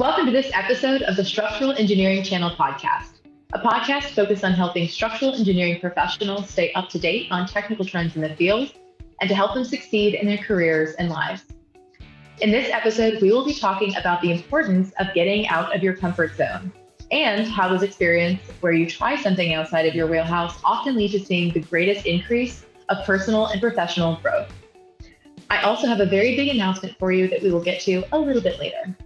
Welcome to this episode of the Structural Engineering Channel podcast, a podcast focused on helping structural engineering professionals stay up to date on technical trends in the field and to help them succeed in their careers and lives. In this episode, we will be talking about the importance of getting out of your comfort zone and how those experiences where you try something outside of your wheelhouse often lead to seeing the greatest increase of personal and professional growth. I also have a very big announcement for you that we will get to a little bit later.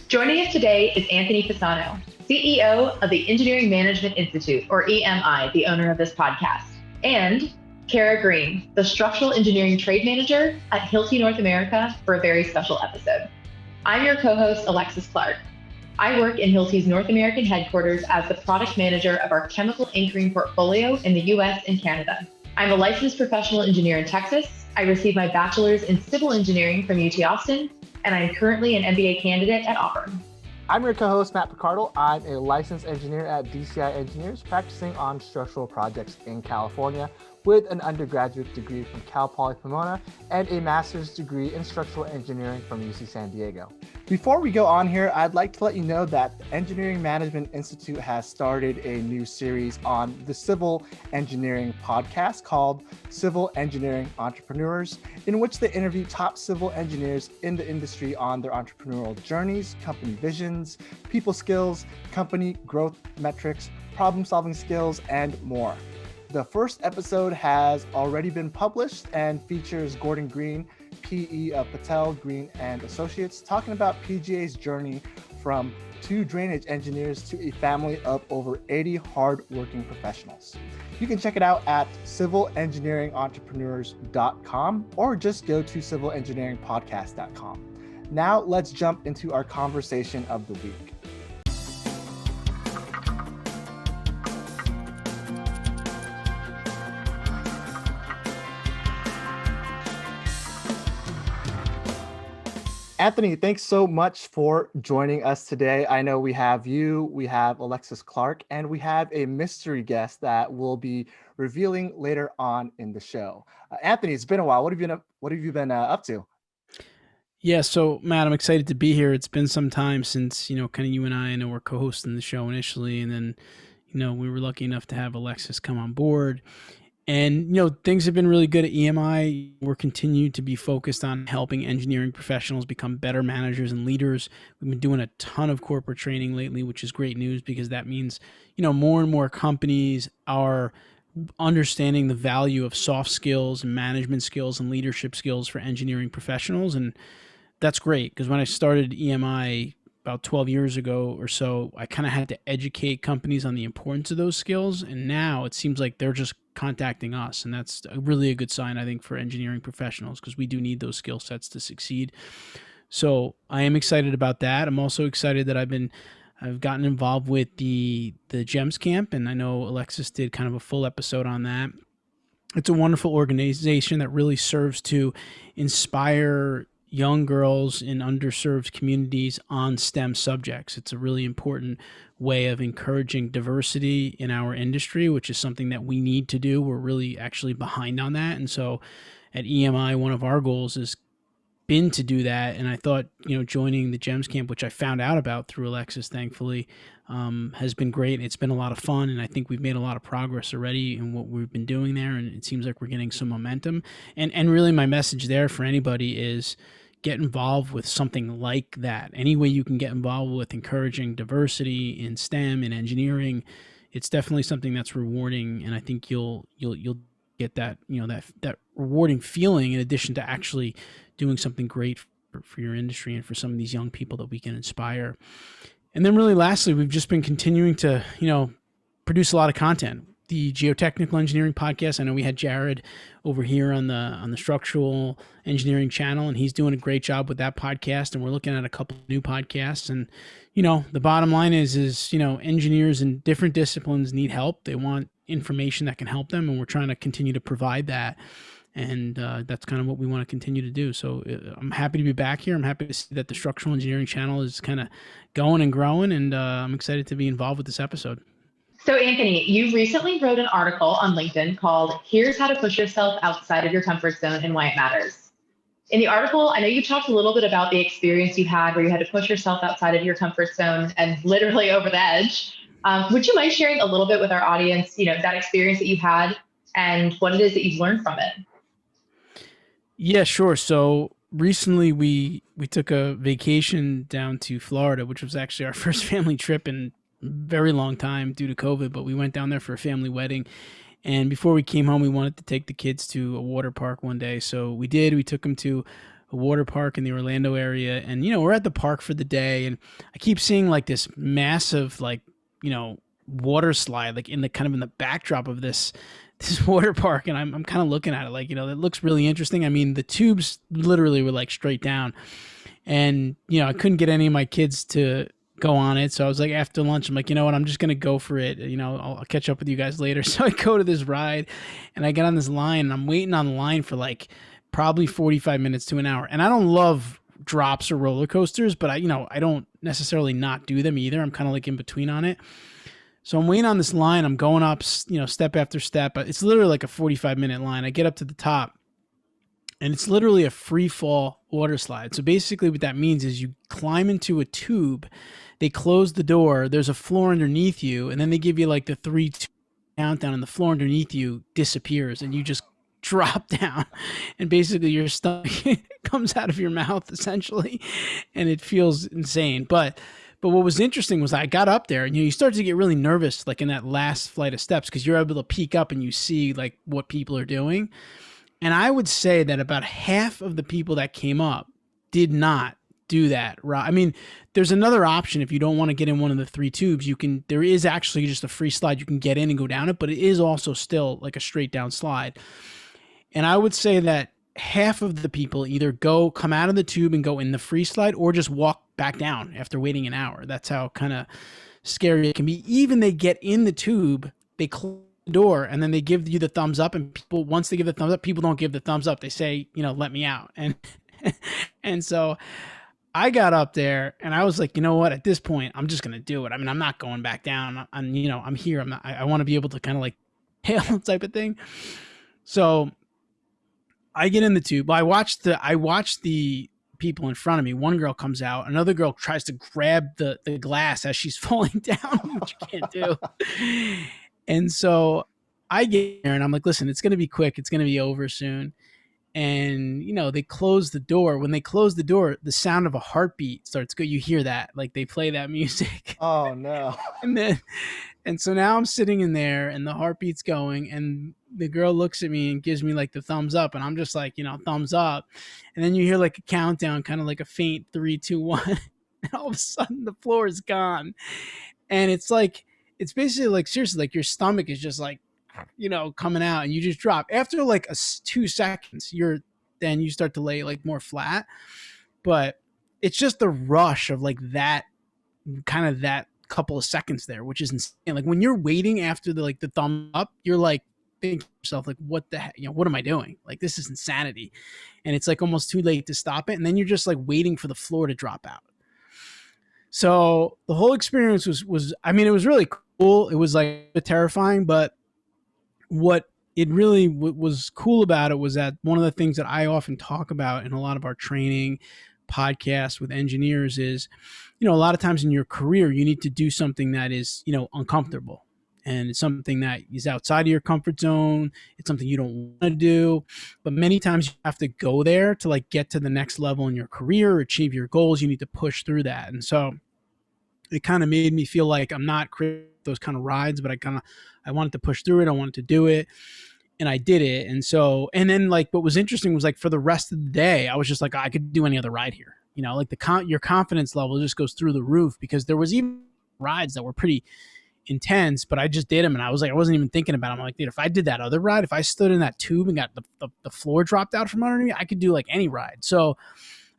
Joining us today is Anthony Fasano, CEO of the Engineering Management Institute, or EMI, the owner of this podcast, and Kara Green, the Structural Engineering Trade Manager at Hilti North America, for a very special episode. I'm your co-host, Alexis Clark. I work in Hilti's North American headquarters as the product manager of our chemical anchoring portfolio in the US and Canada. I'm a licensed professional engineer in Texas. I received my bachelor's in civil engineering from UT Austin, and I'm currently an MBA candidate at Auburn. I'm your co-host, Matt Picardal. I'm a licensed engineer at DCI Engineers, practicing on structural projects in California with an undergraduate degree from Cal Poly Pomona and a master's degree in structural engineering from UC San Diego. Before we go on here, I'd like to let you know that the Engineering Management Institute has started a new series on the civil engineering podcast called Civil Engineering Entrepreneurs, in which they interview top civil engineers in the industry on their entrepreneurial journeys, company visions, people skills, company growth metrics, problem-solving skills, and more. The first episode has already been published and features Gordon Green, PE of Patel, Green and Associates, talking about PGA's journey from 2 drainage engineers to a family of over 80 hard-working professionals. You can check it out at civilengineeringentrepreneurs.com or just go to civilengineeringpodcast.com. Now let's jump into our conversation of the week. Anthony, thanks so much for joining us today. I know we have you, we have Alexis Clark, and we have a mystery guest that we'll be revealing later on in the show. Anthony, it's been a while. What have you been up to? Yeah, so Matt, I'm excited to be here. It's been some time since, kind of you and I know we're co-hosting the show initially, and then, we were lucky enough to have Alexis come on board. And, things have been really good at EMI. We're continuing to be focused on helping engineering professionals become better managers and leaders. We've been doing a ton of corporate training lately, which is great news because that means, more and more companies are understanding the value of soft skills and management skills and leadership skills for engineering professionals. And that's great because when I started EMI about 12 years ago or so, I kind of had to educate companies on the importance of those skills. And now it seems like they're just contacting us. And that's really a good sign, I think, for engineering professionals because we do need those skill sets to succeed. So I am excited about that. I'm also excited that I've gotten involved with the GEMS camp, and I know Alexis did kind of a full episode on that. It's a wonderful organization that really serves to inspire young girls in underserved communities on STEM subjects. It's a really important way of encouraging diversity in our industry, which is something that we need to do. We're really actually behind on that. And so at EMI, one of our goals has been to do that. And I thought, joining the GEMS camp, which I found out about through Alexis, thankfully, has been great. It's been a lot of fun. And I think we've made a lot of progress already in what we've been doing there. And it seems like we're getting some momentum. And really my message there for anybody is get involved with something like that. Any way you can get involved with encouraging diversity in STEM and engineering, it's definitely something that's rewarding. And I think you'll get that, that rewarding feeling in addition to actually doing something great for your industry and for some of these young people that we can inspire. And then really lastly, we've just been continuing to, produce a lot of content. The Geotechnical Engineering podcast. I know we had Jared over here on the Structural Engineering channel, and he's doing a great job with that podcast. And we're looking at a couple of new podcasts. And, the bottom line is, engineers in different disciplines need help. They want information that can help them, and we're trying to continue to provide that. And that's kind of what we want to continue to do. So I'm happy to be back here. I'm happy to see that the Structural Engineering channel is kind of going and growing, and I'm excited to be involved with this episode. So Anthony, you recently wrote an article on LinkedIn called "Here's How to Push Yourself Outside of Your Comfort Zone and Why It Matters." In the article, I know you talked a little bit about the experience you had where you had to push yourself outside of your comfort zone and literally over the edge. Would you mind sharing a little bit with our audience, that experience that you had and what it is that you've learned from it? Yeah, sure. So recently we took a vacation down to Florida, which was actually our first family trip in a very long time due to COVID, but we went down there for a family wedding. And before we came home, we wanted to take the kids to a water park one day. So we did. We took them to a water park in the Orlando area. And, we're at the park for the day. And I keep seeing like this massive, like, water slide, like in the backdrop of this water park. And I'm kind of looking at it like, it looks really interesting. I mean, the tubes literally were like straight down. And, I couldn't get any of my kids to go on it. So I was like, after lunch, I'm like, you know what, I'm just going to go for it. I'll catch up with you guys later. So I go to this ride and I get on this line and I'm waiting on the line for like probably 45 minutes to an hour. And I don't love drops or roller coasters, but I don't necessarily not do them either. I'm kind of like in between on it. So I'm waiting on this line. I'm going up, step after step. It's literally like a 45-minute line. I get up to the top and it's literally a free fall water slide. So basically what that means is you climb into a tube, they close the door, there's a floor underneath you, and then they give you like the 3-2 countdown and the floor underneath you disappears and you just drop down and basically your stomach comes out of your mouth essentially and it feels insane. But what was interesting was I got up there and you start to get really nervous like in that last flight of steps because you're able to peek up and you see like what people are doing. And I would say that about half of the people that came up did not do that. Right? I mean, there's another option if you don't want to get in one of the 3 tubes. There is actually just a free slide. You can get in and go down it, but it is also still like a straight down slide. And I would say that half of the people either come out of the tube and go in the free slide or just walk back down after waiting an hour. That's how kind of scary it can be. Even they get in the tube, they close the door and then they give you the thumbs up, and people, once they give the thumbs up, people don't give the thumbs up. They say, let me out. And so I got up there and I was like, you know what, at this point, I'm just going to do it. I mean, I'm not going back down. I'm here. I want to be able to kind of like hail type of thing. So I get in the tube. I watched the people in front of me. One girl comes out. Another girl tries to grab the glass as she's falling down, which you can't do. And so I get there and I'm like, listen, it's going to be quick. It's going to be over soon. And, they close the door. When they close the door, the sound of a heartbeat starts going. You hear that, like they play that music. Oh no. And so now I'm sitting in there and the heartbeat's going and the girl looks at me and gives me like the thumbs up. And I'm just like, thumbs up. And then you hear like a countdown, kind of like a faint 3, 2, 1. And all of a sudden the floor is gone. And it's basically like, seriously, like your stomach is just like, coming out and you just drop after like 2 seconds. Then you start to lay like more flat, but it's just the rush of like that couple of seconds there, which is insane. Like when you're waiting after the thumb up, you're like thinking to yourself, like, what the heck, what am I doing? Like, this is insanity. And it's like almost too late to stop it. And then you're just like waiting for the floor to drop out. So the whole experience was, I mean, it was really cool. It was like terrifying, but what it really was cool about it was that one of the things that I often talk about in a lot of our training podcasts with engineers is, a lot of times in your career, you need to do something that is, uncomfortable. And it's something that is outside of your comfort zone. It's something you don't want to do. But many times you have to go there to like get to the next level in your career, or achieve your goals. You need to push through that. And so it kind of made me feel like I'm not creating those kind of rides, but I wanted to push through it. I wanted to do it. And I did it. And then like what was interesting was like for the rest of the day, I was just like, I could do any other ride here. Like your confidence level just goes through the roof, because there was even rides that were pretty intense, but I just did them. And I was like, I wasn't even thinking about them. I'm like, dude, if I did that other ride, if I stood in that tube and got the floor dropped out from under me, I could do like any ride. So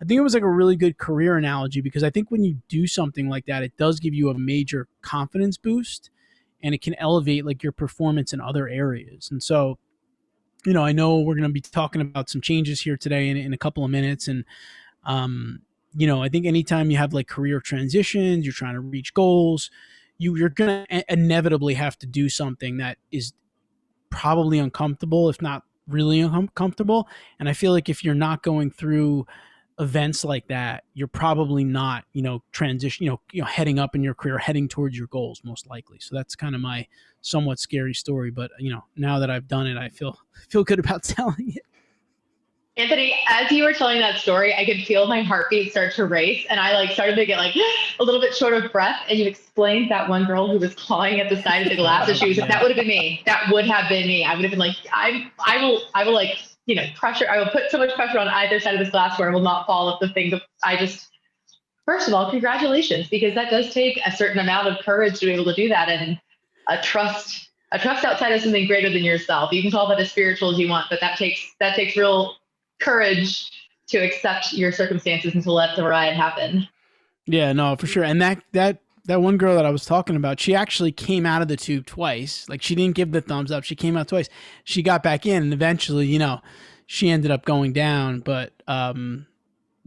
I think it was like a really good career analogy, because I think when you do something like that, it does give you a major confidence boost, and it can elevate like your performance in other areas. And so, I know we're going to be talking about some changes here today in a couple of minutes. And, I think anytime you have like career transitions, you're trying to reach goals, you're going to inevitably have to do something that is probably uncomfortable, if not really uncomfortable. And I feel like if you're not going through events like that, you're probably not, transition, heading up in your career, heading towards your goals, most likely. So that's kind of my somewhat scary story. But now that I've done it, I feel good about telling it. Anthony, as you were telling that story, I could feel my heartbeat start to race, and I started to get a little bit short of breath. And you explained that one girl who was clawing at the side of the glass, and she was that would have been me. That would have been me. I would have been like, I will pressure. I will put so much pressure on either side of this glass where I will not fall off the thing. First of all, congratulations, because that does take a certain amount of courage to be able to do that, and a trust outside of something greater than yourself. You can call that as spiritual as you want, but that takes real courage to accept your circumstances and to let the ride happen. Yeah, no, for sure. And that one girl that I was talking about, she actually came out of the tube twice. Like, she didn't give the thumbs up. She came out twice. She got back in, and eventually, she ended up going down.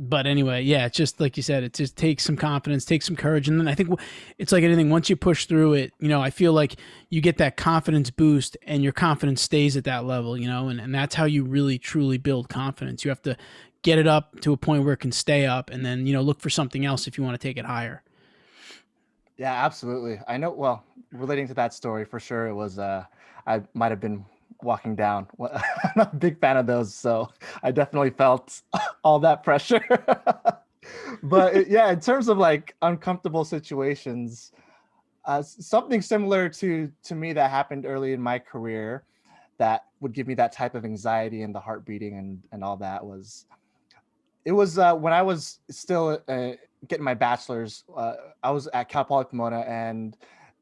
But anyway, yeah, it's just like you said, it just takes some confidence, takes some courage. And then I think it's like anything, once you push through it, I feel like you get that confidence boost and your confidence stays at that level, and that's how you really, truly build confidence. You have to get it up to a point where it can stay up, and then, look for something else if you want to take it higher. Yeah, absolutely. I know. Well, relating to that story, for sure, it was, I might have been walking down. I'm not a big fan of those, so I definitely felt all that pressure. But yeah, in terms of like uncomfortable situations, something similar to me that happened early in my career that would give me that type of anxiety and the heart beating and all that was, it was when I was still getting my bachelor's. I was at Cal Poly Pomona, and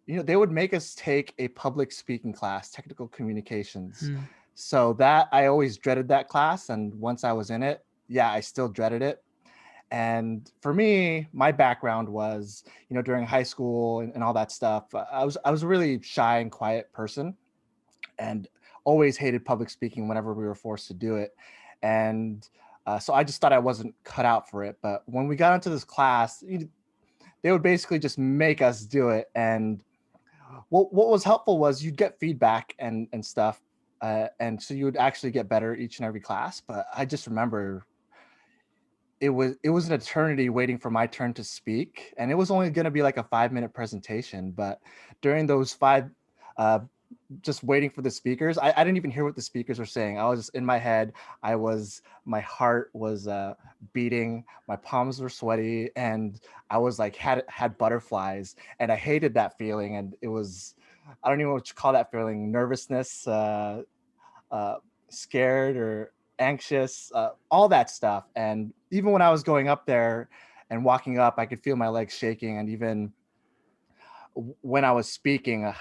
they would make us take a public speaking class, technical communications. So that I always dreaded that class, and once I was in it, yeah, I still dreaded it. And for me, my background was, during high school and all that stuff, I was a really shy and quiet person, and always hated public speaking whenever we were forced to do it. And so I just thought I wasn't cut out for it. But when we got into this class, they would basically just make us do it. And what was helpful was you'd get feedback and stuff. And so you would actually get better each and every class. But I just remember it was an eternity waiting for my turn to speak. And it was only going to be like a 5-minute presentation. But during those just waiting for the speakers, I didn't even hear what the speakers were saying. I was just in my head. My heart was beating, my palms were sweaty, and I was like had butterflies, and I hated that feeling. And it was, I don't even know what you call that feeling, nervousness, scared or anxious, all that stuff. And even when I was going up there and walking up, I could feel my legs shaking. And even when I was speaking,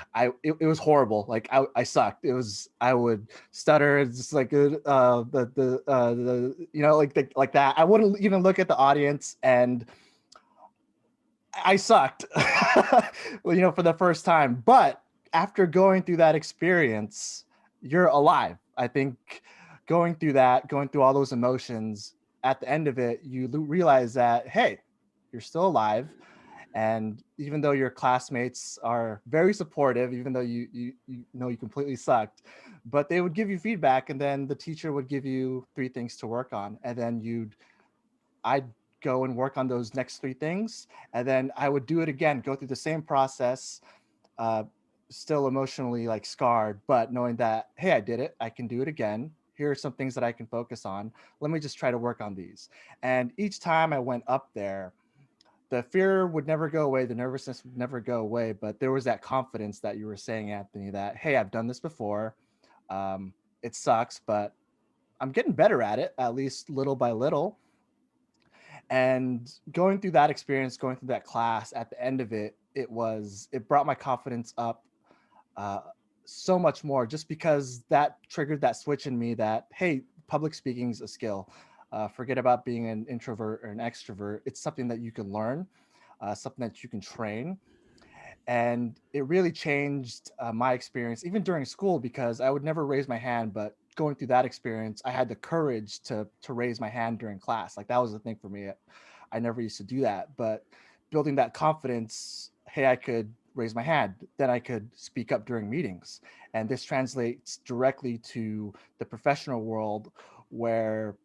it was horrible. Like I sucked. I would stutter. It's just like like that. I wouldn't even look at the audience, and I sucked. For the first time. But after going through that experience, you're alive. I think going through all those emotions, at the end of it, you realize that, hey, you're still alive. And even though your classmates are very supportive, even though you completely sucked, but they would give you feedback, and then the teacher would give you 3 things to work on, and then I'd go and work on those next 3 things, and then I would do it again, go through the same process, still emotionally like scarred, but knowing that, hey, I did it, I can do it again. Here are some things that I can focus on. Let me just try to work on these. And each time I went up there, the fear would never go away, the nervousness would never go away, but there was that confidence that you were saying, Anthony, that, hey, I've done this before. It sucks, but I'm getting better at it, at least little by little. And going through that experience, going through that class, at the end of it, it brought my confidence up so much more, just because that triggered that switch in me that, hey, public speaking is a skill. Forget about being an introvert or an extrovert. It's something that you can learn, something that you can train. And it really changed my experience, even during school, because I would never raise my hand. But going through that experience, I had the courage to raise my hand during class. Like, that was the thing for me. I never used to do that. But building that confidence, hey, I could raise my hand, then I could speak up during meetings. And this translates directly to the professional world where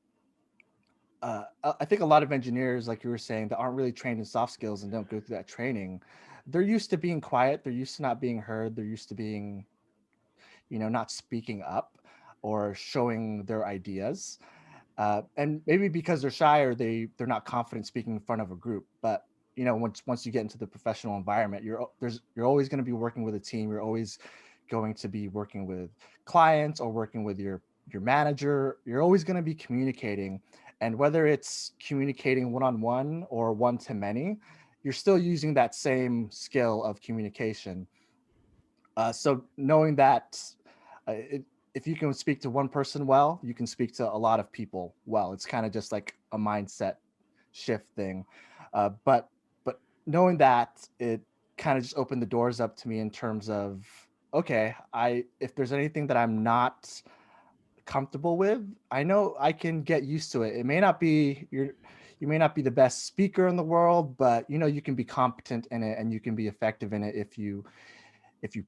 I think a lot of engineers, like you were saying, that aren't really trained in soft skills and don't go through that training, they're used to being quiet. They're used to not being heard. They're used to being, not speaking up or showing their ideas. And maybe because they're shy or they're not confident speaking in front of a group. But once you get into the professional environment, you're always going to be working with a team. You're always going to be working with clients or working with your manager. You're always going to be communicating, and whether it's communicating one-on-one or one-to-many, you're still using that same skill of communication. So knowing that if you can speak to one person well, you can speak to a lot of people well. It's kind of just like a mindset shift thing. But knowing that, it kind of just opened the doors up to me in terms of, okay, if there's anything that I'm not comfortable with, I know I can get used to it. It may not be you may not be the best speaker in the world, but you can be competent in it and you can be effective in it if you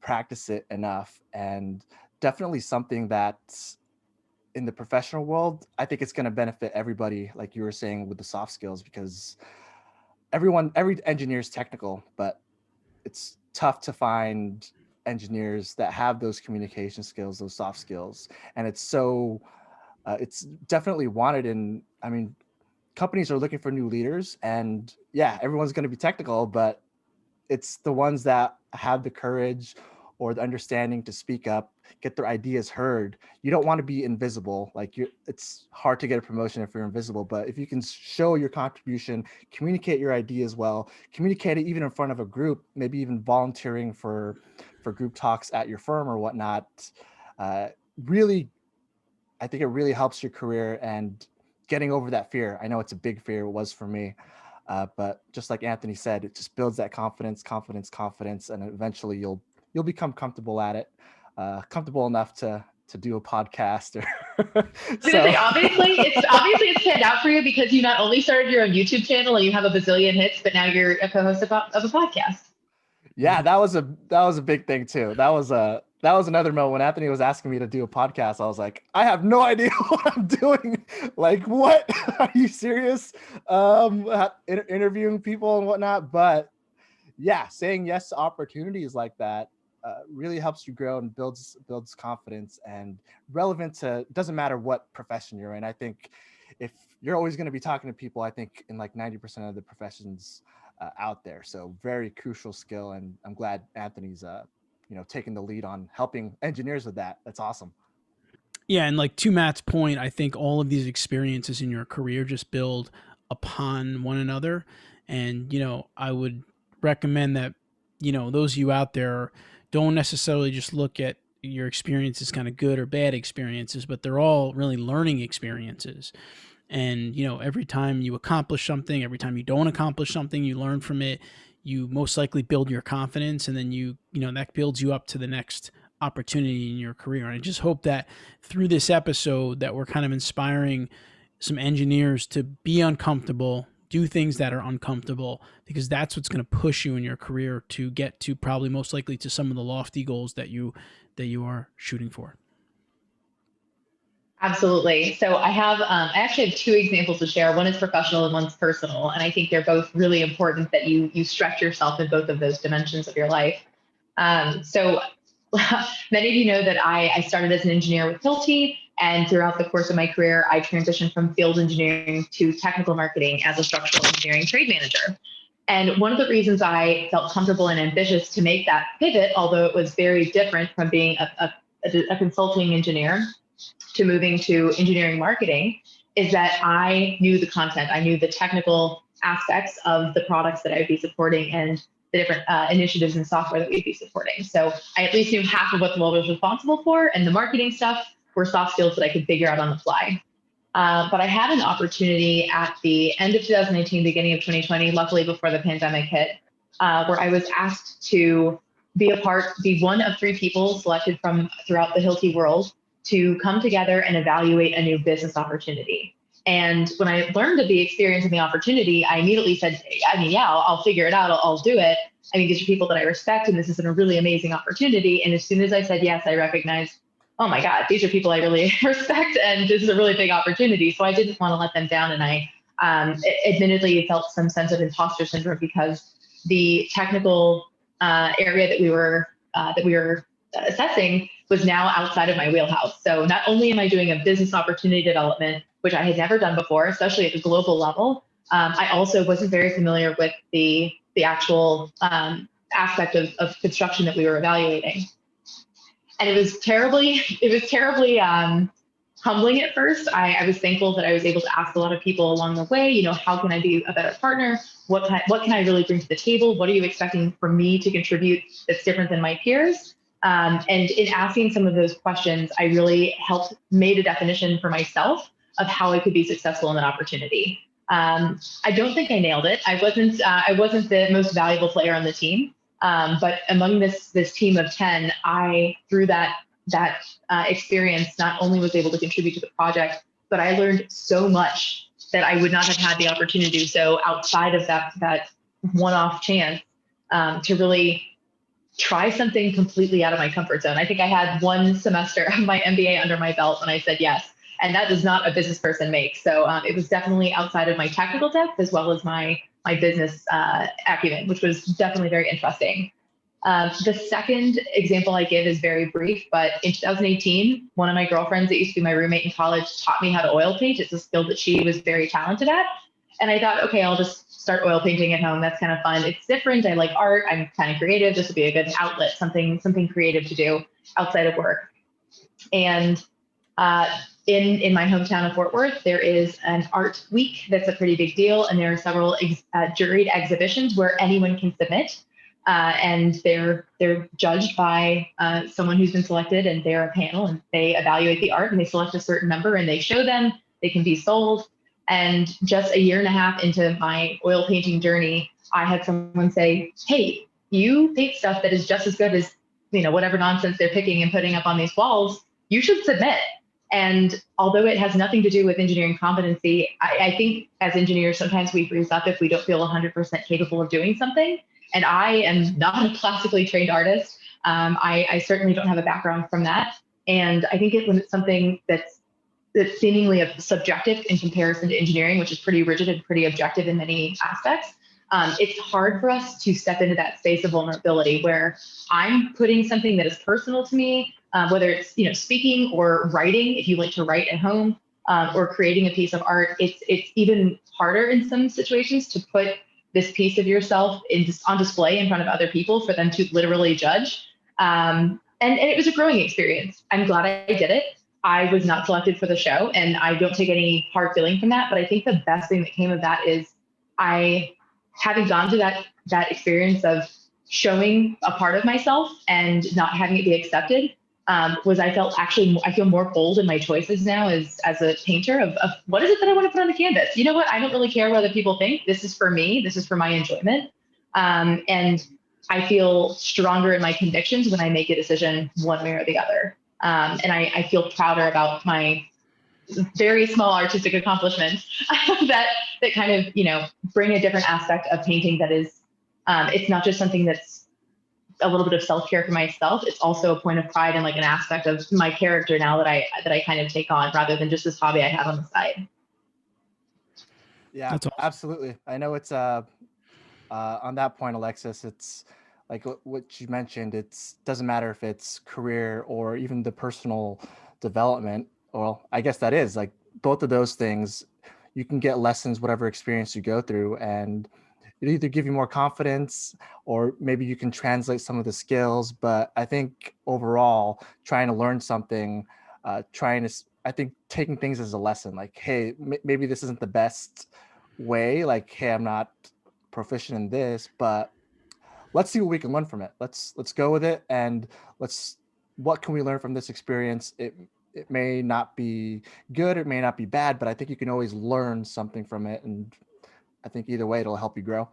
practice it enough. And definitely something that in the professional world, I think it's going to benefit everybody, like you were saying, with the soft skills, because every engineer is technical, but it's tough to find engineers that have those communication skills, those soft skills. And it's definitely wanted. And I mean, companies are looking for new leaders, and yeah, everyone's going to be technical, but it's the ones that have the courage or the understanding to speak up, get their ideas heard. You don't want to be invisible. Like it's hard to get a promotion if you're invisible, but if you can show your contribution, communicate your ideas well, communicate it even in front of a group, maybe even volunteering for group talks at your firm or whatnot, really, I think it really helps your career and getting over that fear. I know it's a big fear. It was for me. But just like Anthony said, it just builds that confidence, and eventually you'll become comfortable at it, comfortable enough to do a podcast. Obviously it's panned out for you, because you not only started your own YouTube channel and you have a bazillion hits, but now you're a co-host of a podcast. Yeah, that was a big thing too. That was another moment when Anthony was asking me to do a podcast. I was like, I have no idea what I'm doing. Like, what? Are you serious? Interviewing people and whatnot. But yeah, saying yes to opportunities like that really helps you grow and builds confidence, and relevant to, doesn't matter what profession you're in. I think if you're always going to be talking to people, I think in like 90% of the professions out there. So very crucial skill. And I'm glad Anthony's taking the lead on helping engineers with that. That's awesome. Yeah, and like to Matt's point, I think all of these experiences in your career just build upon one another. And, I would recommend that, those of you out there don't necessarily just look at your experiences kind of good or bad experiences, but they're all really learning experiences. And, every time you accomplish something, every time you don't accomplish something, you learn from it. You most likely build your confidence, and then that builds you up to the next opportunity in your career. And I just hope that through this episode that we're kind of inspiring some engineers to be uncomfortable, do things that are uncomfortable, because that's what's going to push you in your career to get to probably most likely to some of the lofty goals that you are shooting for. Absolutely. So I actually have two examples to share. One is professional and one's personal. And I think they're both really important that you stretch yourself in both of those dimensions of your life. So many of you know that I started as an engineer with Hilti, and throughout the course of my career, I transitioned from field engineering to technical marketing as a structural engineering trade manager. And one of the reasons I felt comfortable and ambitious to make that pivot, although it was very different from being a consulting engineer to moving to engineering marketing, is that I knew the content. I knew the technical aspects of the products that I would be supporting and the different initiatives and software that we'd be supporting. So I at least knew half of what the role was responsible for, and the marketing stuff were soft skills that I could figure out on the fly. But I had an opportunity at the end of 2019, beginning of 2020, luckily before the pandemic hit, where I was asked to be one of three people selected from throughout the Hilti world to come together and evaluate a new business opportunity. And when I learned of the experience and the opportunity, I immediately said, I'll figure it out. I'll do it. I mean, these are people that I respect, and this is a really amazing opportunity. And as soon as I said yes, I recognized, oh my God, these are people I really respect, and this is a really big opportunity. So I didn't want to let them down. And I admittedly felt some sense of imposter syndrome because the technical area that we were assessing was now outside of my wheelhouse. So not only am I doing a business opportunity development, which I had never done before, especially at the global level, I also wasn't very familiar with the actual aspect of construction that we were evaluating. And it was terribly humbling at first. I was thankful that I was able to ask a lot of people along the way, how can I be a better partner? What can I really bring to the table? What are you expecting from me to contribute that's different than my peers? And in asking some of those questions, I really made a definition for myself of how I could be successful in that opportunity. I don't think I nailed it. I wasn't the most valuable player on the team. But among this team of 10, through that experience, not only was able to contribute to the project, but I learned so much that I would not have had the opportunity to do so outside of that one-off chance to really try something completely out of my comfort zone. I think I had one semester of my MBA under my belt when I said yes. And that does not a business person make. So it was definitely outside of my technical depth as well as my business acumen, which was definitely very interesting. The second example I give is very brief, but in 2018, one of my girlfriends that used to be my roommate in college taught me how to oil paint. It's a skill that she was very talented at. And I thought, okay, I'll just start oil painting at home. That's kind of fun. It's different. I like art. I'm kind of creative. This will be a good outlet, something creative to do outside of work. And in my hometown of Fort Worth, there is an art week that's a pretty big deal. And there are several juried exhibitions where anyone can submit. And they're judged by someone who's been selected, and they're a panel, and they evaluate the art, and they select a certain number, and they show them. They can be sold. And just a year and a half into my oil painting journey, I had someone say, hey, you paint stuff that is just as good as whatever nonsense they're picking and putting up on these walls. You should submit. And although it has nothing to do with engineering competency, I think as engineers, sometimes we freeze up if we don't feel 100% capable of doing something. And I am not a classically trained artist. I certainly don't have a background from that. And I think when it's something that's seemingly subjective in comparison to engineering, which is pretty rigid and pretty objective in many aspects, it's hard for us to step into that space of vulnerability where I'm putting something that is personal to me, whether it's speaking or writing, if you like to write at home, or creating a piece of art. It's even harder in some situations to put this piece of yourself on display in front of other people for them to literally judge. And it was a growing experience. I'm glad I did it. I was not selected for the show, and I don't take any hard feeling from that. But I think the best thing that came of that is having gone through that experience of showing a part of myself and not having it be accepted, I feel more bold in my choices now as a painter of what is it that I want to put on the canvas. You know what? I don't really care what other people think. This is for me. This is for my enjoyment. And I feel stronger in my convictions when I make a decision one way or the other. And I feel prouder about my very small artistic accomplishments that kind of, bring a different aspect of painting that is, it's not just something that's a little bit of self-care for myself. It's also a point of pride and like an aspect of my character now that I kind of take on rather than just this hobby I have on the side. Yeah, That's awesome. Absolutely. I know it's on that point, Alexis, it's like what you mentioned. It doesn't matter if it's career or even the personal development. Well, I guess that is like both of those things. You can get lessons, whatever experience you go through, and it either give you more confidence or maybe you can translate some of the skills. But I think overall, trying to learn something, I think taking things as a lesson, like, hey, maybe this isn't the best way. Like, hey, I'm not proficient in this, but let's see what we can learn from it. Let's go with it, and what can we learn from this experience? It may not be good, it may not be bad, but I think you can always learn something from it, and I think either way it'll help you grow.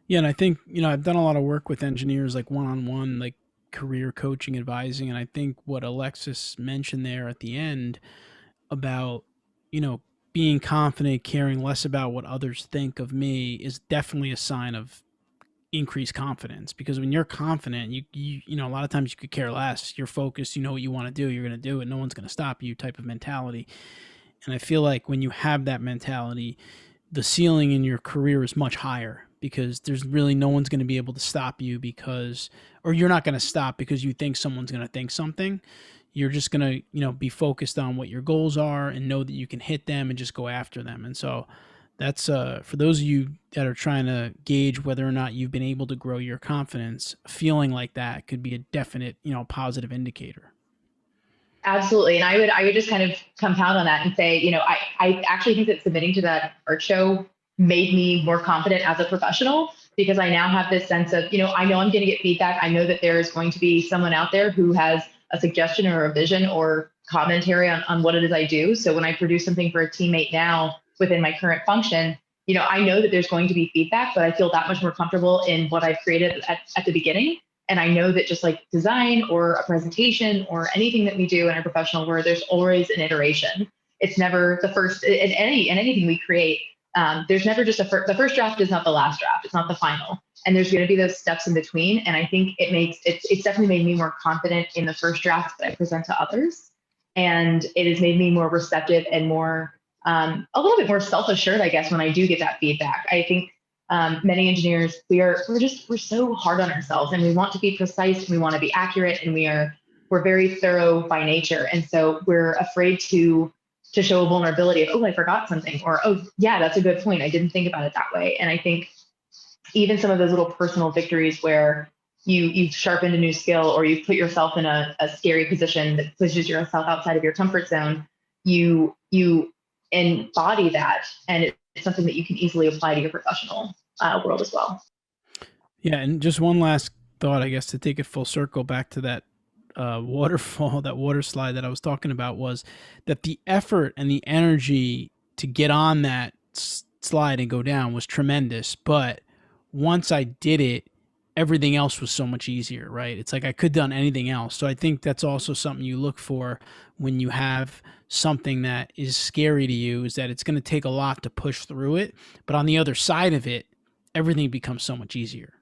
Yeah, and I think, I've done a lot of work with engineers, like one-on-one, like career coaching, advising, and I think what Alexis mentioned there at the end about, being confident, caring less about what others think of me is definitely a sign of increase confidence, because when you're confident, you know, a lot of times you could care less. You're focused, you know what you want to do, you're going to do it. No one's going to stop you type of mentality. And I feel like when you have that mentality, the ceiling in your career is much higher, because there's really no one's going to be able to stop you because, or you're not going to stop because you think someone's going to think something. You're just going to, you know, be focused on what your goals are and know that you can hit them and just go after them. And so that's for those of you that are trying to gauge whether or not you've been able to grow your confidence, feeling like that could be a definite, you know, positive indicator. Absolutely. And I would just kind of compound on that and say, you know, I actually think that submitting to that art show made me more confident as a professional, because I now have this sense of, you know I'm going to get feedback. I know that there is going to be someone out there who has a suggestion or a vision or commentary on what it is I do. So when I produce something for a teammate now within my current function, you know, I know that there's going to be feedback, but I feel that much more comfortable in what I've created at the beginning. And I know that just like design or a presentation or anything that we do in our professional world, there's always an iteration. It's never the first in anything we create. There's never just the first draft is not the last draft. It's not the final. And there's going to be those steps in between. And I think it's definitely made me more confident in the first draft that I present to others. And it has made me more receptive and more, a little bit more self-assured, I guess, when I do get that feedback. I think many engineers, we're so hard on ourselves, and we want to be precise, and we want to be accurate, and we're very thorough by nature. And so we're afraid to show a vulnerability of, oh, I forgot something, or, oh yeah, that's a good point, I didn't think about it that way. And I think even some of those little personal victories where you've sharpened a new skill, or you've put yourself in a scary position that pushes yourself outside of your comfort zone, you embody that, and it's something that you can easily apply to your professional world as well. Yeah, and just one last thought, I guess, to take it full circle back to that waterfall, that water slide that I was talking about, was that the effort and the energy to get on that slide and go down was tremendous. But once I did it, everything else was so much easier, right? It's like I could have done anything else. So I think that's also something you look for when you have something that is scary to you, is that it's going to take a lot to push through it. But on the other side of it, everything becomes so much easier.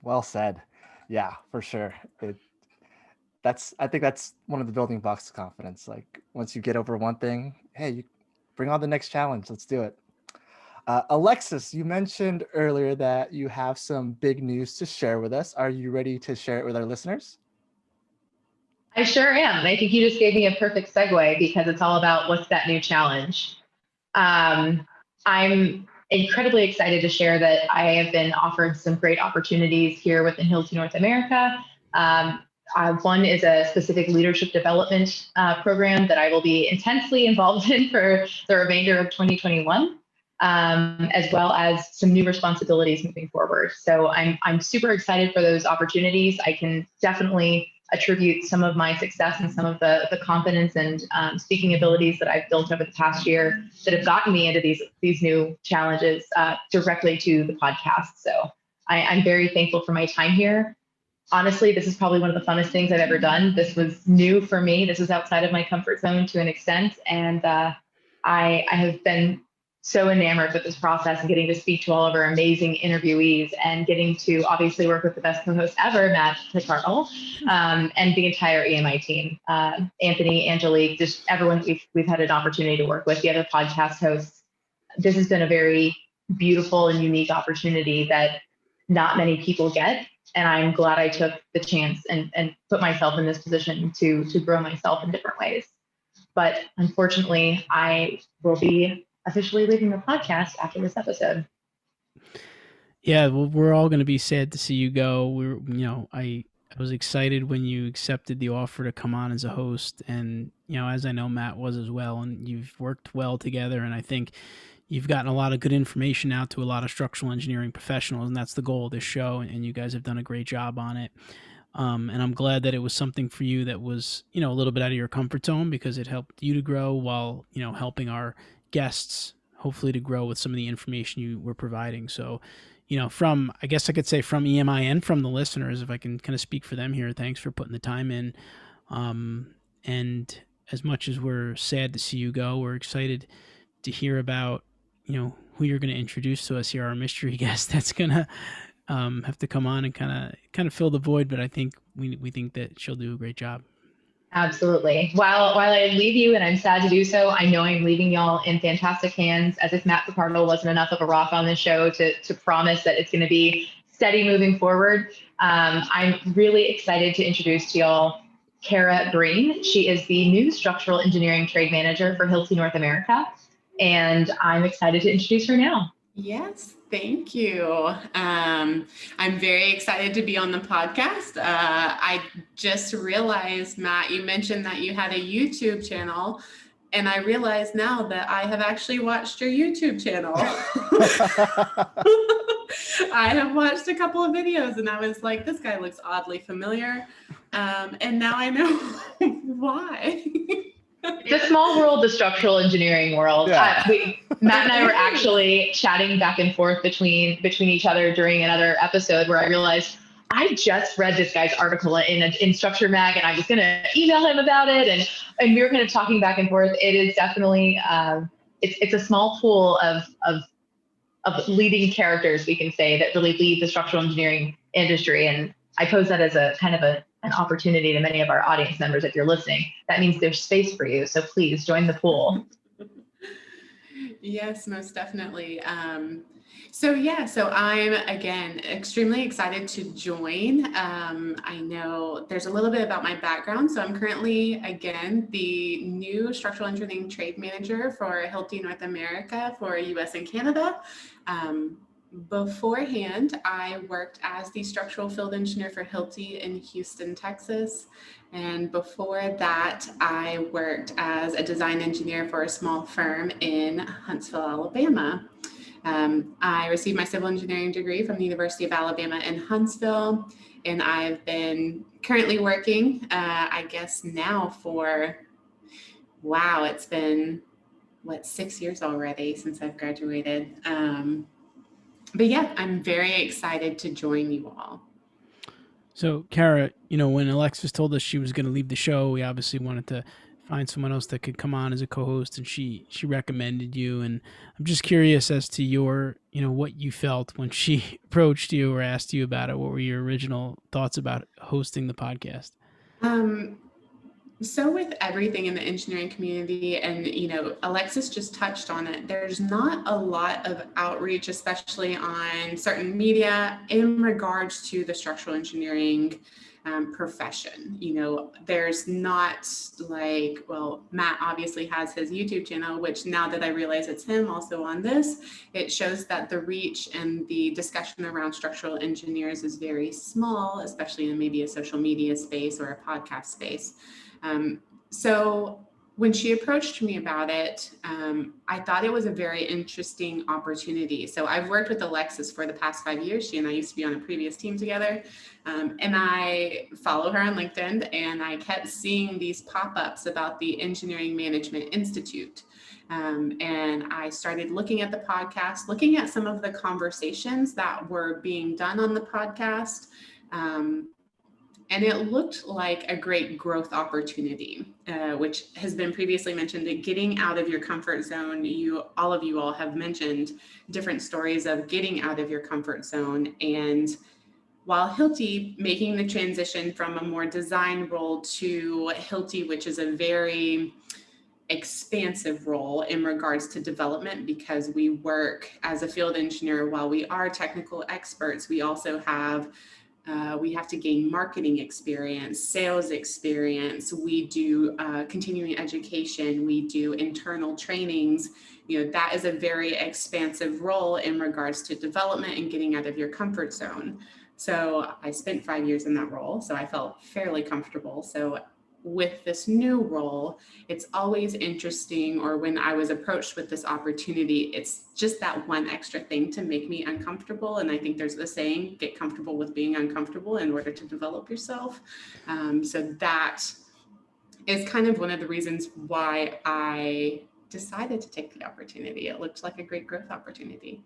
Well said. Yeah, for sure. I think that's one of the building blocks of confidence. Like once you get over one thing, hey, you bring on the next challenge. Let's do it. Alexis, you mentioned earlier that you have some big news to share with us. Are you ready to share it with our listeners? I sure am. And I think you just gave me a perfect segue, because it's all about what's that new challenge. I'm incredibly excited to share that I have been offered some great opportunities here with ENHANCEMENT North America. One is a specific leadership development program that I will be intensely involved in for the remainder of 2021, as well as some new responsibilities moving forward. So I'm super excited for those opportunities. I can definitely attribute some of my success and some of the confidence and speaking abilities that I've built over the past year that have gotten me into these new challenges directly to the podcast. So I'm very thankful for my time here. Honestly, this is probably one of the funnest things I've ever done. This was new for me. This was outside of my comfort zone to an extent. And I have been so enamored with this process, and getting to speak to all of our amazing interviewees, and getting to obviously work with the best co-host ever, Matt Picardle, and the entire EMI team, Anthony, Angelique, just everyone we've had an opportunity to work with, the other podcast hosts. This has been a very beautiful and unique opportunity that not many people get. And I'm glad I took the chance and put myself in this position to grow myself in different ways. But unfortunately, I will be officially leaving the podcast after this episode. Yeah, well, we're all going to be sad to see you go. I was excited when you accepted the offer to come on as a host, and as I know Matt was as well, and you've worked well together, and I think you've gotten a lot of good information out to a lot of structural engineering professionals, and that's the goal of this show, and you guys have done a great job on it. And I'm glad that it was something for you that was, a little bit out of your comfort zone, because it helped you to grow while, helping our guests hopefully to grow with some of the information you were providing. So, I guess I could say from EMI and from the listeners, if I can kind of speak for them here, thanks for putting the time in. And as much as we're sad to see you go, we're excited to hear about who you're going to introduce to us here, our mystery guest that's going to have to come on and kind of fill the void. But I think we think that she'll do a great job. Absolutely. While I leave you, and I'm sad to do so, I know I'm leaving y'all in fantastic hands, as if Matt Picardo wasn't enough of a rock on this show to promise that it's going to be steady moving forward. I'm really excited to introduce to y'all Kara Breen. She is the new structural engineering trade manager for Hilti North America, and I'm excited to introduce her now. Yes, thank you. I'm very excited to be on the podcast. I just realized, Matt, you mentioned that you had a YouTube channel, and I realize now that I have actually watched your YouTube channel. I have watched a couple of videos, and I was like, this guy looks oddly familiar. And now I know why. It's a small world, the structural engineering world. Yeah. Matt and I were actually chatting back and forth between each other during another episode where I realized I just read this guy's article in Structure Mag, and I was going to email him about it, and we were kind of talking back and forth. It is definitely it's a small pool of leading characters, we can say, that really lead the structural engineering industry, and I pose that as a kind of an opportunity to many of our audience members. If you're listening, that means there's space for you. So please join the pool. Yes, most definitely. So I'm, again, extremely excited to join. I know there's a little bit about my background. So I'm currently, again, the new structural engineering trade manager for Hilti North America for US and Canada. Beforehand, I worked as the structural field engineer for Hilti in Houston, Texas. And before that, I worked as a design engineer for a small firm in Huntsville, Alabama. I received my civil engineering degree from the University of Alabama in Huntsville, and I've been currently working, I guess now for, wow, it's been, 6 years already since I've graduated. But yeah, I'm very excited to join you all. So, Kara, when Alexis told us she was going to leave the show, we obviously wanted to find someone else that could come on as a co-host, and she recommended you. And I'm just curious as to your, what you felt when she approached you or asked you about it. What were your original thoughts about hosting the podcast? So with everything in the engineering community, and, Alexis just touched on it, there's not a lot of outreach, especially on certain media in regards to the structural engineering profession. There's not like, well, Matt obviously has his YouTube channel, which now that I realize it's him also on this, it shows that the reach and the discussion around structural engineers is very small, especially in maybe a social media space or a podcast space. So when she approached me about it, I thought it was a very interesting opportunity. So I've worked with Alexis for the past 5 years. She and I used to be on a previous team together. And I follow her on LinkedIn, and I kept seeing these pop-ups about the Engineering Management Institute. And I started looking at the podcast, looking at some of the conversations that were being done on the podcast. And it looked like a great growth opportunity, which has been previously mentioned, that getting out of your comfort zone. All of you have mentioned different stories of getting out of your comfort zone. And while Hilti making the transition from a more design role to Hilti, which is a very expansive role in regards to development, because we work as a field engineer. While we are technical experts, we also have we have to gain marketing experience, sales experience. We do continuing education. We do internal trainings. That is a very expansive role in regards to development and getting out of your comfort zone. So I spent 5 years in that role, so I felt fairly comfortable. So with this new role, it's always interesting, or when I was approached with this opportunity, it's just that one extra thing to make me uncomfortable. And I think there's the saying, get comfortable with being uncomfortable in order to develop yourself. So that is kind of one of the reasons why I decided to take the opportunity. It looked like a great growth opportunity.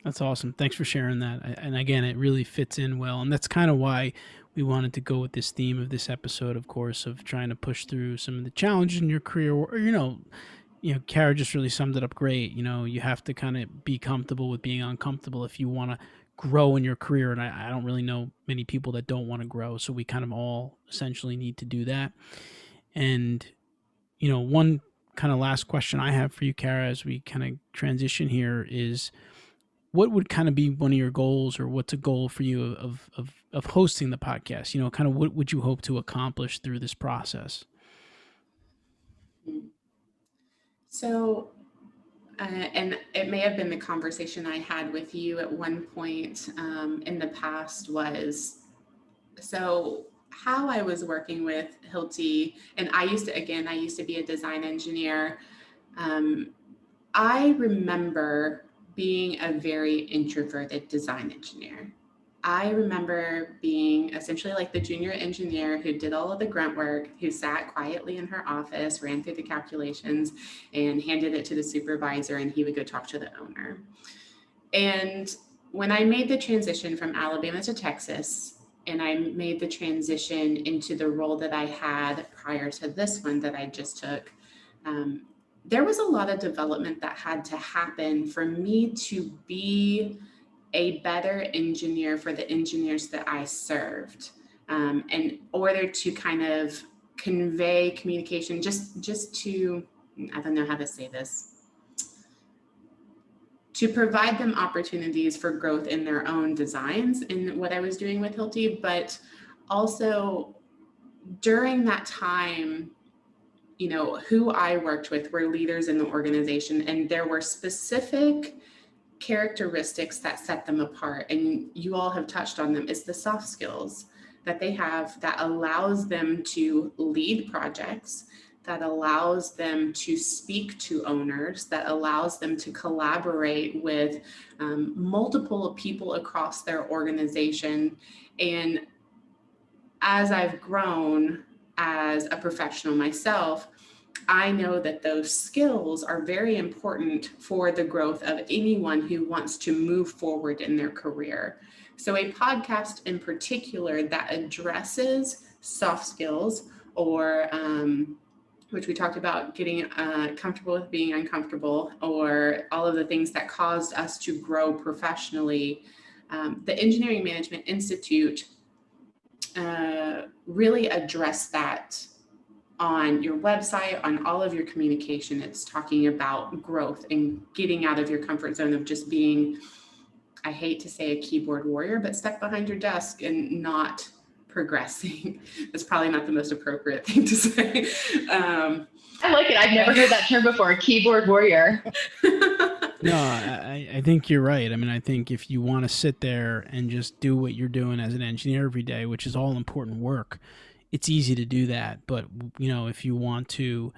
That's awesome. Thanks for sharing that. And again, it really fits in well. And that's kind of why we wanted to go with this theme of this episode, of course, of trying to push through some of the challenges in your career, or, Kara just really summed it up great. You have to kind of be comfortable with being uncomfortable if you want to grow in your career. And I don't really know many people that don't want to grow. So we kind of all essentially need to do that. And, one kind of last question I have for you, Kara, as we kind of transition here is, what would kind of be one of your goals, or what's a goal for you of hosting the podcast? Kind of what would you hope to accomplish through this process? So, and it may have been the conversation I had with you at one point in the past was, so how I was working with Hilti, and I used to be a design engineer. I remember being a very introverted design engineer. I remember being essentially like the junior engineer who did all of the grunt work, who sat quietly in her office, ran through the calculations, and handed it to the supervisor, and he would go talk to the owner. And when I made the transition from Alabama to Texas, and I made the transition into the role that I had prior to this one that I just took, there was a lot of development that had to happen for me to be a better engineer for the engineers that I served, in order to kind of convey communication, just to, I don't know how to say this, to provide them opportunities for growth in their own designs in what I was doing with Hilti, but also during that time, who I worked with were leaders in the organization, and there were specific characteristics that set them apart. And you all have touched on them. It's the soft skills that they have that allows them to lead projects, that allows them to speak to owners, that allows them to collaborate with multiple people across their organization. And as I've grown as a professional myself, I know that those skills are very important for the growth of anyone who wants to move forward in their career. So a podcast in particular that addresses soft skills, or which we talked about, getting comfortable with being uncomfortable, or all of the things that caused us to grow professionally. The Engineering Management Institute really addressed that on your website, on all of your communication. It's talking about growth and getting out of your comfort zone of just being, I hate to say a keyboard warrior, but stuck behind your desk and not progressing. That's probably not the most appropriate thing to say. I like it. I've never heard that term before, keyboard warrior. No, I think you're right. I mean, I think if you want to sit there and just do what you're doing as an engineer every day, which is all important work, it's easy to do that. But, if you want to,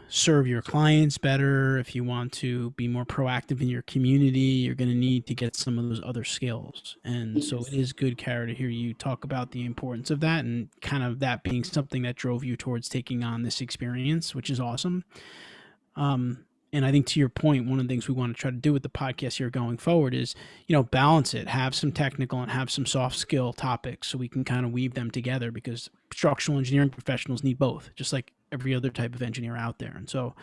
serve your clients better, if you want to be more proactive in your community, you're going to need to get some of those other skills. And so it is good, Kara, to hear you talk about the importance of that, and kind of that being something that drove you towards taking on this experience, which is awesome. And I think, to your point, one of the things we want to try to do with the podcast here going forward is, balance it, have some technical and have some soft skill topics so we can kind of weave them together, because structural engineering professionals need both, just like every other type of engineer out there. And so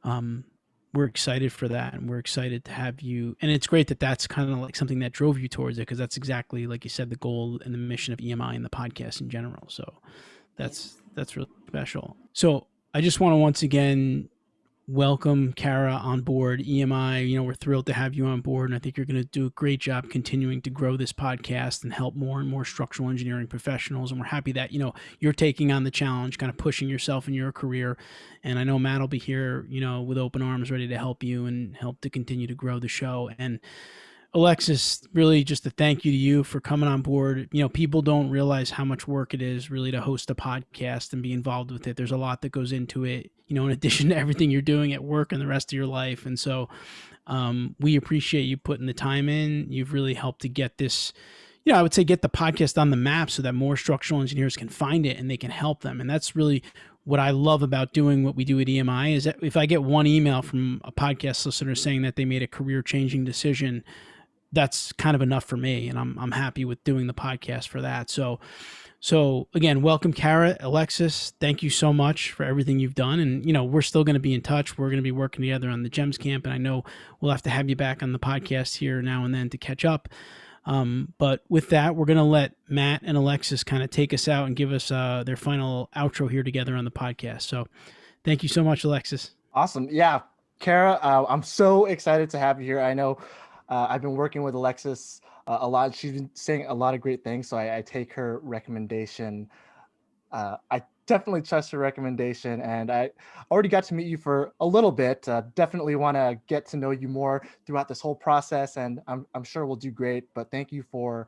we're excited for that, and we're excited to have you. And it's great that that's kind of like something that drove you towards it, because that's exactly, like you said, the goal and the mission of EMI and the podcast in general. So that's really special. So I just want to once again welcome Kara on board EMI. We're thrilled to have you on board, and I think you're going to do a great job continuing to grow this podcast and help more and more structural engineering professionals. And we're happy that, you're taking on the challenge, kind of pushing yourself in your career. And I know Matt will be here, with open arms, ready to help you and help to continue to grow the show. And Alexis, really just a thank you to you for coming on board. People don't realize how much work it is really to host a podcast and be involved with it. There's a lot that goes into it, in addition to everything you're doing at work and the rest of your life. And so we appreciate you putting the time in. You've really helped to get this, I would say, get the podcast on the map so that more structural engineers can find it and they can help them. And that's really what I love about doing what we do at EMI, is that if I get one email from a podcast listener saying that they made a career-changing decision, that's kind of enough for me, and I'm happy with doing the podcast for that. So again, welcome, Kara, Alexis. Thank you so much for everything you've done. And, we're still going to be in touch. We're going to be working together on the GEMS camp. And I know we'll have to have you back on the podcast here now and then to catch up. But with that, we're going to let Matt and Alexis kind of take us out and give us their final outro here together on the podcast. So thank you so much, Alexis. Awesome. Yeah. Kara, I'm so excited to have you here. I know I've been working with Alexis a lot. She's been saying a lot of great things, so I take her recommendation. I definitely trust her recommendation, and I already got to meet you for a little bit. Definitely want to get to know you more throughout this whole process, and I'm sure we'll do great. But thank you for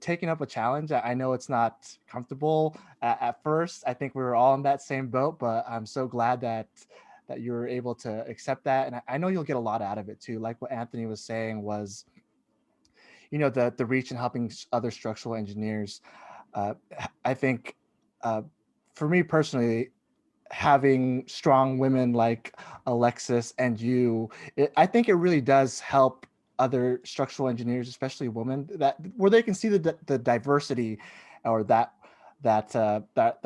taking up a challenge. I know it's not comfortable at first. I think we were all in that same boat, but I'm so glad that you were able to accept that, and I know you'll get a lot out of it too. Like what Anthony was saying was, the reach and helping other structural engineers. I think for me personally, having strong women like Alexis and you, I think it really does help other structural engineers, especially women, where they can see the diversity or that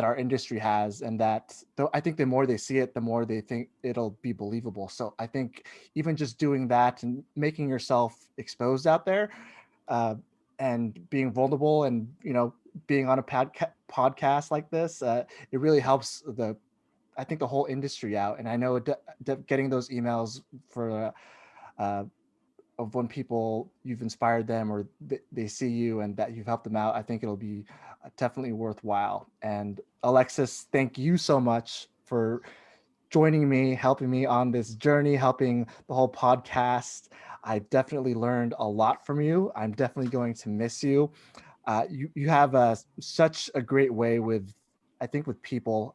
our industry has, and that I think the more they see it, the more they think it'll be believable. So I think even just doing that and making yourself exposed out there, and being vulnerable and being on a podcast like this, it really helps I think the whole industry out. And I know getting those emails for of when people, you've inspired them or they see you and that you've helped them out, I think it'll be definitely worthwhile. And Alexis, thank you so much for joining me, helping me on this journey, helping the whole podcast. I definitely learned a lot from you. I'm definitely going to miss you. You have such a great way with people.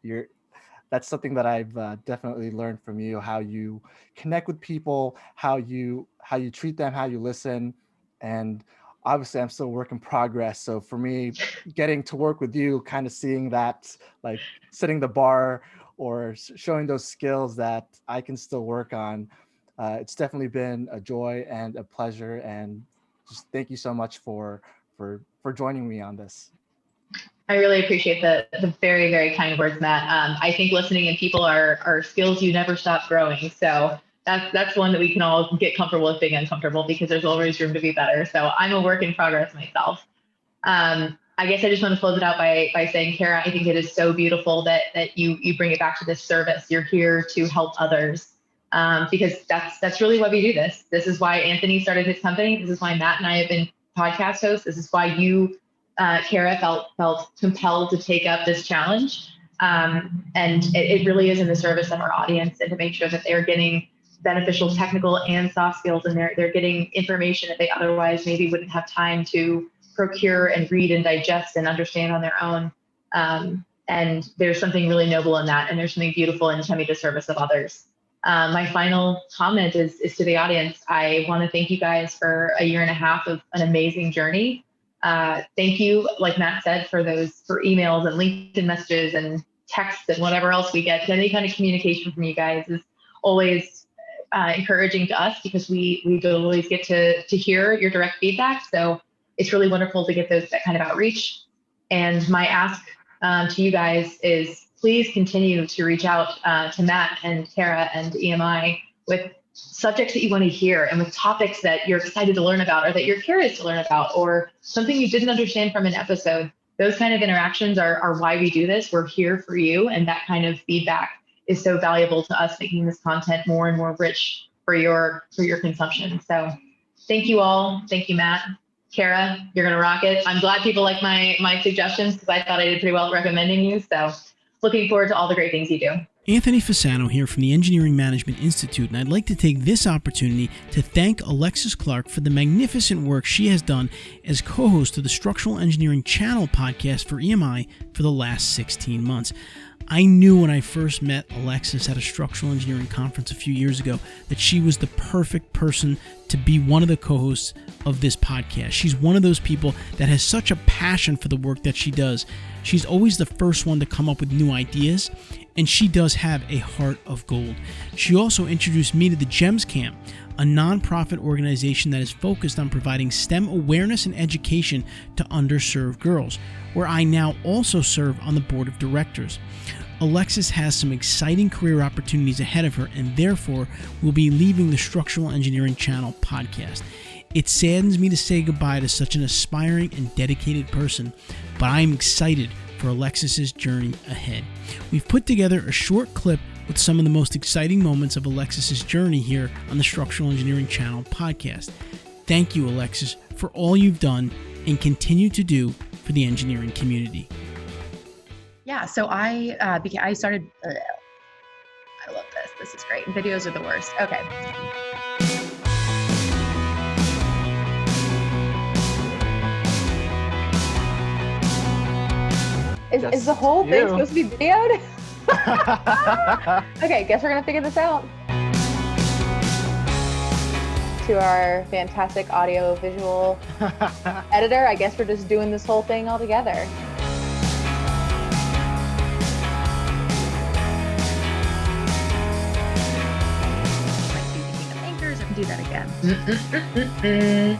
That's something that I've definitely learned from you, how you connect with people, how you treat them, how you listen. And obviously I'm still a work in progress. So for me, getting to work with you, kind of seeing that, like setting the bar or showing those skills that I can still work on, it's definitely been a joy and a pleasure. And just thank you so much for joining me on this. I really appreciate the very, very kind words, Matt. I think listening in people are skills you never stop growing. So that's one that we can all get comfortable with being uncomfortable, because there's always room to be better. So I'm a work in progress myself. I guess I just want to close it out by saying, Kara, I think it is so beautiful that you bring it back to this service. You're here to help others, because that's really why we do this. This is why Anthony started his company. This is why Matt and I have been podcast hosts. This is why you, Kara, felt compelled to take up this challenge. And it really is in the service of our audience, and to make sure that they're getting beneficial technical and soft skills, and they're getting information that they otherwise maybe wouldn't have time to procure and read and digest and understand on their own. And there's something really noble in that, and there's something beautiful in coming to service of others. My final comment is to the audience. I want to thank you guys for a year and a half of an amazing journey. Thank you, like Matt said, for emails and LinkedIn messages and texts and whatever else we get. Any kind of communication from you guys is always encouraging to us, because we don't always get to hear your direct feedback. So it's really wonderful to get that kind of outreach. And my ask to you guys is, please continue to reach out to Matt and Kara and EMI with subjects that you want to hear, and with topics that you're excited to learn about, or that you're curious to learn about, or something you didn't understand from an episode. Those kind of interactions are why we do this. We're here for you, and that kind of feedback is so valuable to us, making this content more and more rich for your consumption. So thank you all. Thank you, Matt. Kara, you're going to rock it. I'm glad people like my suggestions, because I thought I did pretty well at recommending you. So looking forward to all the great things you do. Anthony Fasano here from the Engineering Management Institute, and I'd like to take this opportunity to thank Alexis Clark for the magnificent work she has done as co-host of the Structural Engineering Channel podcast for EMI for the last 16 months. I knew when I first met Alexis at a structural engineering conference a few years ago that she was the perfect person to be one of the co-hosts of this podcast. She's one of those people that has such a passion for the work that she does. She's always the first one to come up with new ideas, and she does have a heart of gold. She also introduced me to the GEMS camp, a nonprofit organization that is focused on providing STEM awareness and education to underserved girls, where I now also serve on the board of directors. Alexis has some exciting career opportunities ahead of her and therefore will be leaving the Structural Engineering Channel podcast. It saddens me to say goodbye to such an aspiring and dedicated person, but I am excited for Alexis's journey ahead. We've put together a short clip with some of the most exciting moments of Alexis's journey here on the Structural Engineering Channel podcast. Thank you, Alexis, for all you've done and continue to do for the engineering community. Yeah, so I started, I love this. This is great. Videos are the worst. Okay. Is the whole thing supposed to be videoed? Okay, guess we're gonna figure this out. To our fantastic audio visual editor, I guess we're just doing this whole thing all together. Do that again.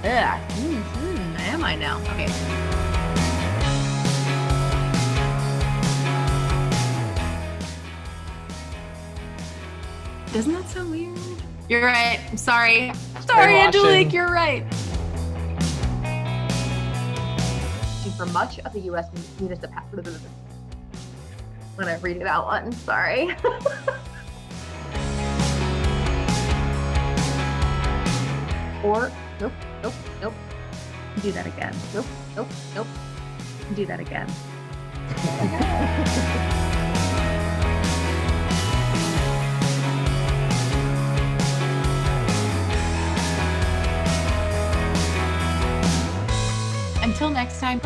Yeah. Am I now? Okay. Doesn't that sound weird? You're right. I'm sorry. Sorry, Angelique. You're right. For much of the U.S. municipalities, when I read it out loud, sorry. Or, nope. Do that again. Nope. Do that again. Until next time,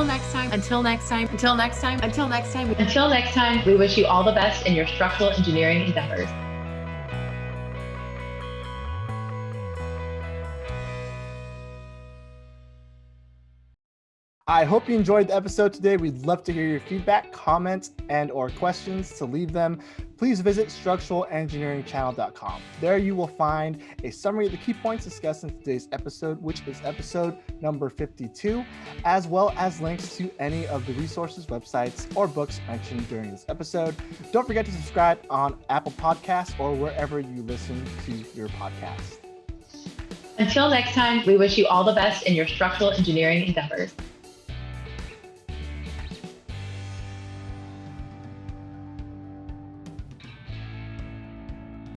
we wish you all the best in your structural engineering endeavors. I hope you enjoyed the episode today. We'd love to hear your feedback, comments, and or questions. To leave them, please visit structuralengineeringchannel.com. There you will find a summary of the key points discussed in today's episode, which is episode number 52, as well as links to any of the resources, websites, or books mentioned during this episode. Don't forget to subscribe on Apple Podcasts or wherever you listen to your podcast. Until next time, we wish you all the best in your structural engineering endeavors.